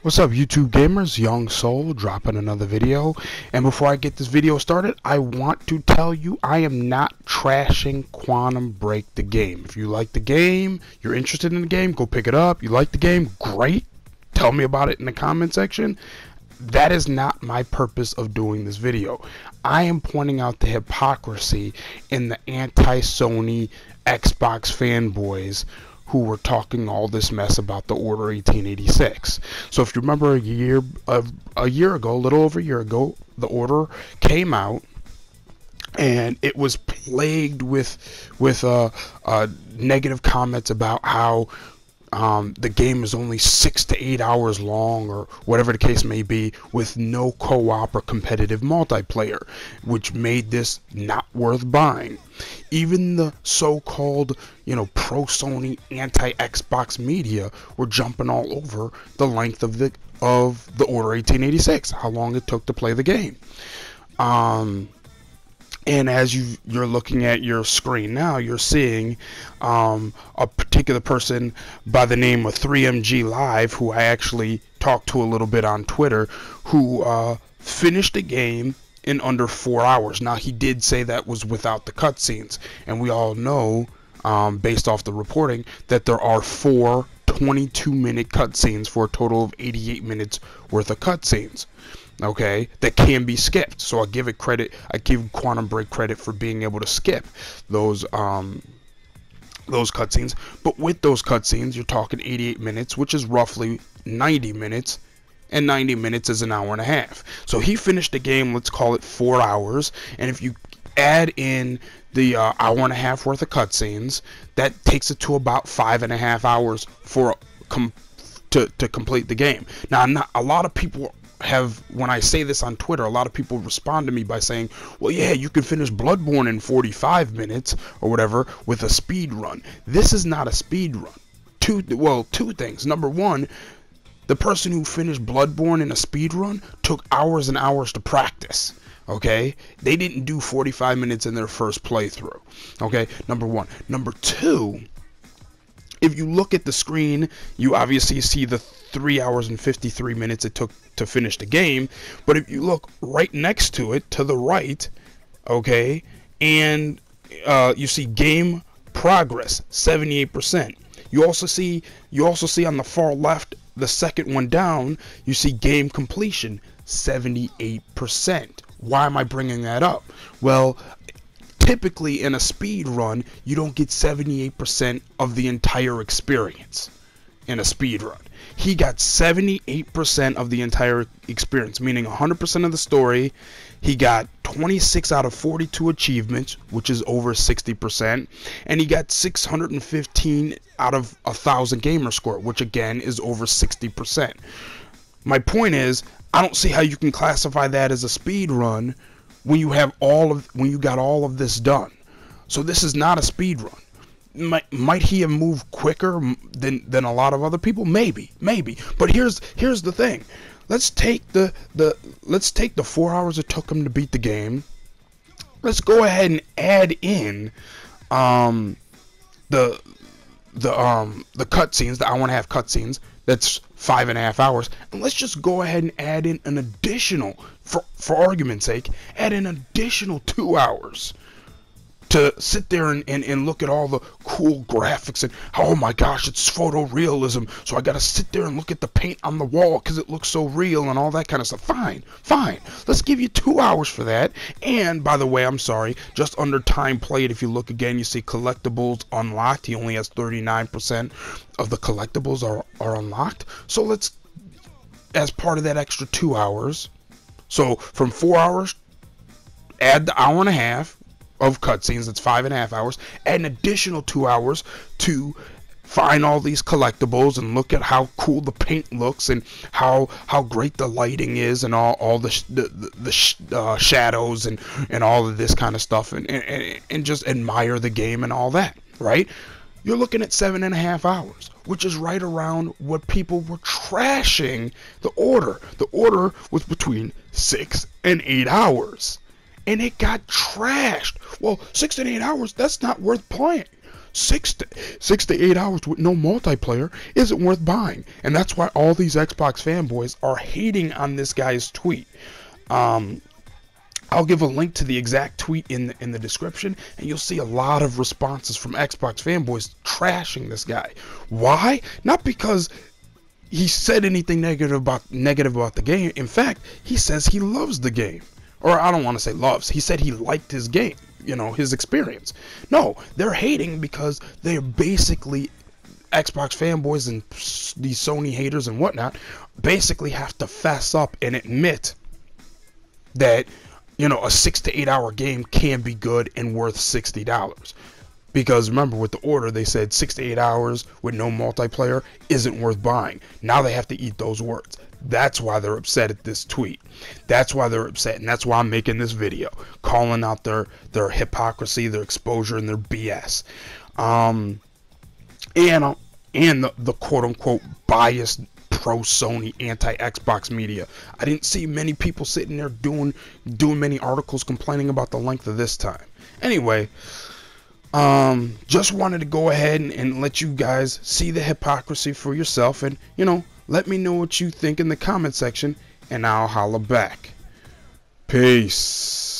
What's up, YouTube gamers? Young Soul dropping another video. And before I get this video started, I want to tell you I am not trashing Quantum Break the game. If you like the game, you're interested in the game, go pick it up. You like the game, great. Tell me about it in the comment section. That is not my purpose of doing this video. I am pointing out the hypocrisy in the anti-Sony Xbox fanboys who were talking all this mess about the Order 1886. So if you remember a year ago, a little over a year ago, the Order came out and it was plagued with negative comments about how the game is only 6 to 8 hours long, or whatever the case may be, with no co-op or competitive multiplayer, which made this not worth buying. Even the so-called, pro-Sony anti-Xbox media were jumping all over the length of the Order 1886, how long it took to play the game. And as you're looking at your screen now, you're seeing a particular person by the name of 3MG Live, who I actually talked to a little bit on Twitter, who finished the game in under 4 hours. Now, he did say that was without the cutscenes, and we all know, based off the reporting, that there are 4 22-minute cutscenes for a total of 88 minutes worth of cutscenes. Okay, that can be skipped. So I give it credit. I give Quantum Break credit for being able to skip those cutscenes. But with those cutscenes, you're talking 88 minutes, which is roughly 90 minutes, and 90 minutes is an hour and a half. So he finished the game, let's call it 4 hours, and if you add in the hour and a half worth of cutscenes, that takes it to about 5.5 hours for to complete the game. Now, a lot of people have, when I say this on Twitter, a lot of people respond to me by saying, well, yeah, you can finish Bloodborne in 45 minutes or whatever with a speed run. This is not a speed run. Two things. Number one, the person who finished Bloodborne in a speed run took hours and hours to practice. Okay, they didn't do 45 minutes in their first playthrough. Okay, number one. Number two, if you look at the screen, you obviously see the 3 hours and 53 minutes it took to finish the game. But if you look right next to it, to the right, okay, and you see game progress, 78%. You also see on the far left, the second one down, you see game completion, 78%. Why am I bringing that up? Well, typically in a speed run, you don't get 78% of the entire experience in a speed run. He got 78% of the entire experience, meaning 100% of the story. He got 26 out of 42 achievements, which is over 60%, and he got 615 out of 1,000 gamer score, which again is over 60%. My point is, I don't see how you can classify that as a speed run when you got all of this done. So this is not a speed run. Might he have moved quicker than a lot of other people? Maybe. But here's the thing. Let's take the 4 hours it took him to beat the game. Let's go ahead and add in the cutscenes, the hour and a half cutscenes. That's 5.5 hours, and let's just go ahead and add in an additional, for argument's sake, add in an additional 2 hours to sit there and look at all the cool graphics and, oh my gosh, it's photorealism, so I gotta sit there and look at the paint on the wall because it looks so real and all that kind of stuff. Fine, let's give you 2 hours for that. And by the way, I'm sorry, just under time played, if you look again, you see collectibles unlocked. He only has 39% of the collectibles are unlocked. So let's, as part of that extra 2 hours, so from 4 hours, add the hour and a half of cutscenes, that's 5.5 hours, add an additional 2 hours to find all these collectibles and look at how cool the paint looks and how great the lighting is and all the shadows and all of this kind of stuff, and just admire the game and all that, right? You're looking at 7.5 hours, which is right around what people were trashing the Order. The Order was between 6 and 8 hours. And it got trashed. Well, 6 and 8 hours, that's not worth playing. six to 8 hours with no multiplayer isn't worth buying. And that's why all these Xbox fanboys are hating on this guy's tweet. I'll give a link to the exact tweet in the description, and you'll see a lot of responses from Xbox fanboys trashing this guy. Why? Not because he said anything negative about the game. In fact, he says he loves the game. Or I don't want to say loves. He said he liked his game, his experience. No, they're hating because they're basically Xbox fanboys and these Sony haters and whatnot basically have to fess up and admit that a 6 to 8 hour game can be good and worth $60. Because remember, with the order, they said 6 to 8 hours with no multiplayer isn't worth buying. Now they have to eat those words. That's why they're upset at this tweet. That's why they're upset, and that's why I'm making this video, calling out their hypocrisy, their exposure, and their BS. And the quote-unquote biased pro-Sony, anti-Xbox media. I didn't see many people sitting there doing many articles complaining about the length of this time. Anyway, just wanted to go ahead and let you guys see the hypocrisy for yourself, and let me know what you think in the comment section, and I'll holla back. Peace.